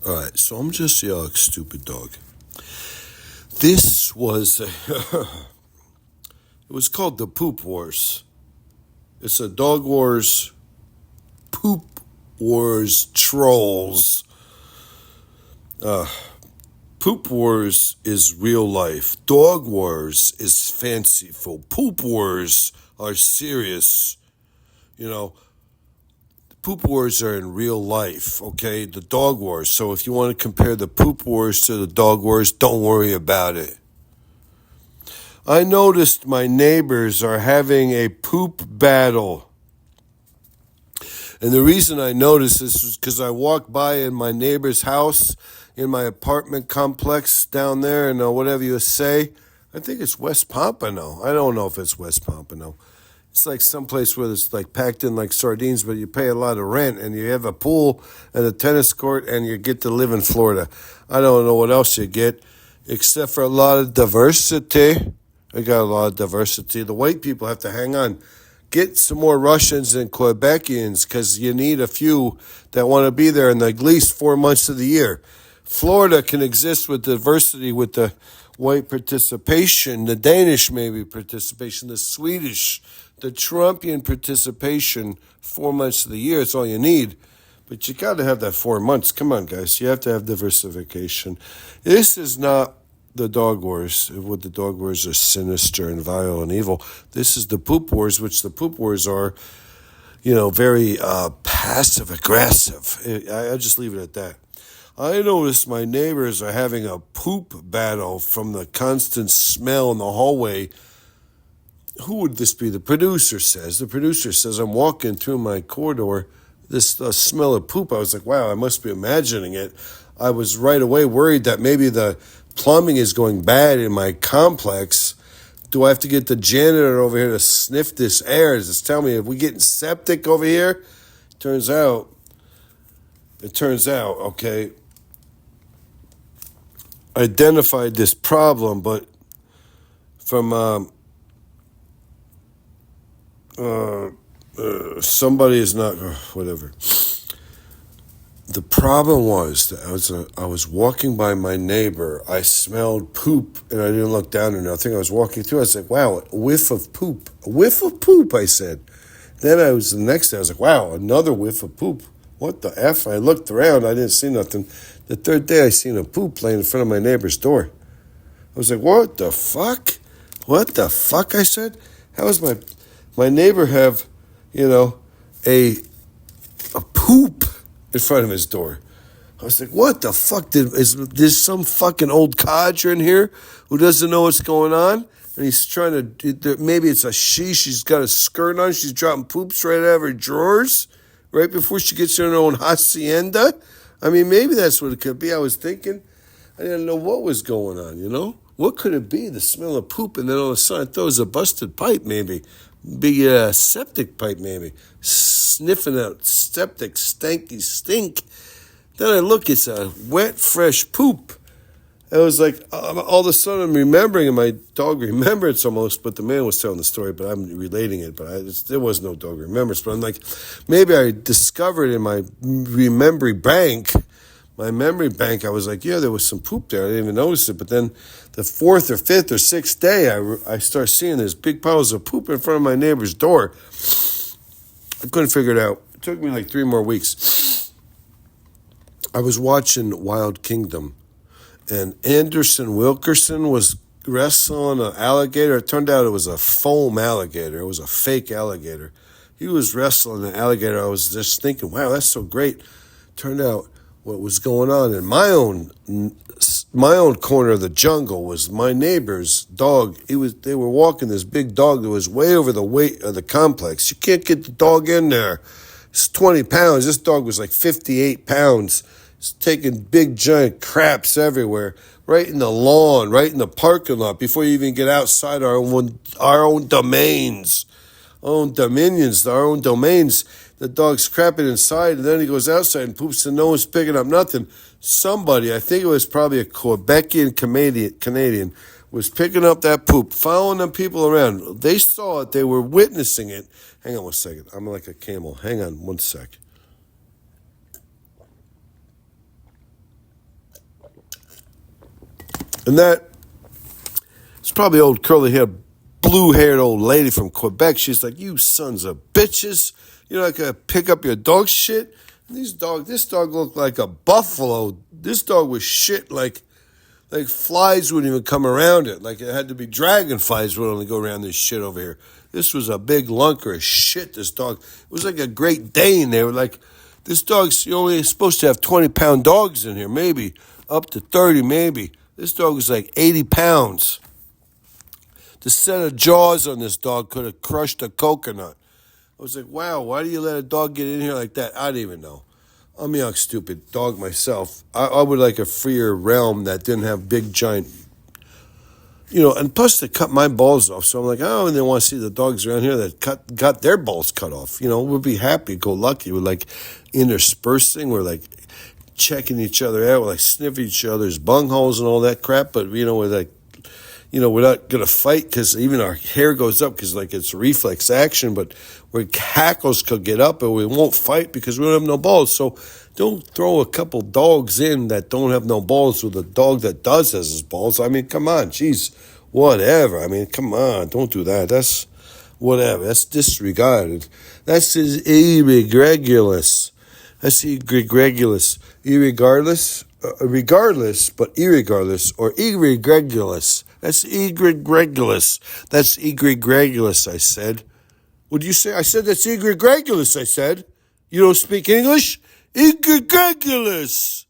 All right, so I'm just a stupid dog. This was, it was called the Poop Wars. It's a Dog Wars, Poop Wars Trolls. Poop Wars is real life. Dog Wars is fanciful. Poop Wars are serious. You know, Poop Wars are in real life, okay? The Dog Wars. So if you want to compare the Poop Wars to the Dog Wars, don't worry about it. I noticed my neighbors are having a poop battle. And the reason I noticed this was because I walked by in my neighbor's house, in my apartment complex down there, and whatever you say. I think it's West Pompano. I don't know if it's West Pompano. It's like someplace where it's like packed in like sardines, but you pay a lot of rent, and you have a pool and a tennis court, and you get to live in Florida. I don't know what else you get, except for a lot of diversity. I got a lot of diversity. The white people have to hang on. Get some more Russians and Quebecians, because you need a few that want to be there in at least 4 months of the year. Florida can exist with diversity, with the white participation, the Danish maybe participation, the Swedish, the Trumpian participation 4 months of the year. It's all you need. But you got to have that 4 months. Come on, guys. You have to have diversification. This is not the Dog Wars. What the Dog Wars are sinister and vile and evil. This is the Poop Wars, which the Poop Wars are, very passive aggressive. I'll just leave it at that. I noticed my neighbors are having a poop battle from the constant smell in the hallway. Who would this be? The producer says. The producer says, I'm walking through my corridor, this smell of poop. I was like, wow, I must be imagining it. I was right away worried that maybe the plumbing is going bad in my complex. Do I have to get the janitor over here to sniff this air? Does this tell me if we getting septic over here? It turns out, okay, identified this problem, but from somebody is not, whatever. The problem was that I was walking by my neighbor. I smelled poop, and I didn't look down or nothing. I was walking through. I was like, wow, a whiff of poop. A whiff of poop, I said. Then the next day, I was like, wow, another whiff of poop. What the F? I looked around. I didn't see nothing. The third day, I seen a poop laying in front of my neighbor's door. I was like, what the fuck? What the fuck, I said? How does my neighbor have, a poop in front of his door? I was like, what the fuck? Is there's some fucking old codger in here who doesn't know what's going on? And he's trying to, maybe it's a she's got a skirt on, she's dropping poops right out of her drawers right before she gets her own hacienda. I mean, maybe that's what it could be. I was thinking, I didn't know what was going on, What could it be? The smell of poop, and then all of a sudden I thought it was a busted pipe, maybe. Big septic pipe, maybe. Sniffing out septic, stanky stink. Then I look, it's a wet, fresh poop. I was like, all of a sudden I'm remembering, and my dog remembers almost, but the man was telling the story, but I'm relating it, but there was no dog remembers. But I'm like, maybe I discovered in my memory bank, I was like, yeah, there was some poop there. I didn't even notice it. But then the fourth or fifth or sixth day, I start seeing there's big piles of poop in front of my neighbor's door. I couldn't figure it out. It took me like 3 more weeks. I was watching Wild Kingdom, and Anderson Wilkerson was wrestling an alligator. It turned out it was a foam alligator. It was a fake alligator. He was wrestling an alligator. I was just thinking, wow, that's so great. Turned out what was going on in my own corner of the jungle was my neighbor's dog. They were walking this big dog that was way over the weight of the complex. You can't get the dog in there. It's 20 pounds. This dog was like 58 pounds. It's taking big giant craps everywhere, right in the lawn, right in the parking lot, before you even get outside our own domains, our own dominions, our own domains. The dog's crapping inside, and then he goes outside and poops, and no one's picking up nothing. Somebody, I think it was probably a Quebecian Canadian, was picking up that poop, following them people around. They saw it. They were witnessing it. Hang on 1 second. I'm like a camel. Hang on 1 sec. And that, it's probably old curly-haired, blue-haired old lady from Quebec. She's like, you sons of bitches. You're not going to pick up your dog shit? And this dog looked like a buffalo. This dog was shit like flies wouldn't even come around it. Like it had to be dragonflies would only go around this shit over here. This was a big lunker of shit, this dog. It was like a Great Dane. They were like, this dog's, you're only supposed to have 20-pound dogs in here, maybe. Up to 30, maybe. This dog was like 80 pounds. The set of jaws on this dog could have crushed a coconut. I was like, wow, why do you let a dog get in here like that? I don't even know. I'm a young, stupid dog myself. I would like a freer realm that didn't have big, giant, and plus they cut my balls off. So I'm like, oh, and they want to see the dogs around here that got their balls cut off. We'd be happy, go lucky. We're like interspersing. We're like checking each other out. We're like sniffing each other's bungholes and all that crap. But, we're like, we're not going to fight because even our hair goes up because, like, it's reflex action, but where hackles could get up and we won't fight because we don't have no balls. So don't throw a couple dogs in that don't have no balls with a dog that does has his balls. I mean, come on, geez, whatever. I mean, come on, don't do that. That's whatever. That's disregarded. That's irregulous. That's irregulous. Regardless, but irregardless, or irregulous. That's egregulous. That's egregulous, I said. What did you say? I said that's egregulous, I said. You don't speak English? Egregulous.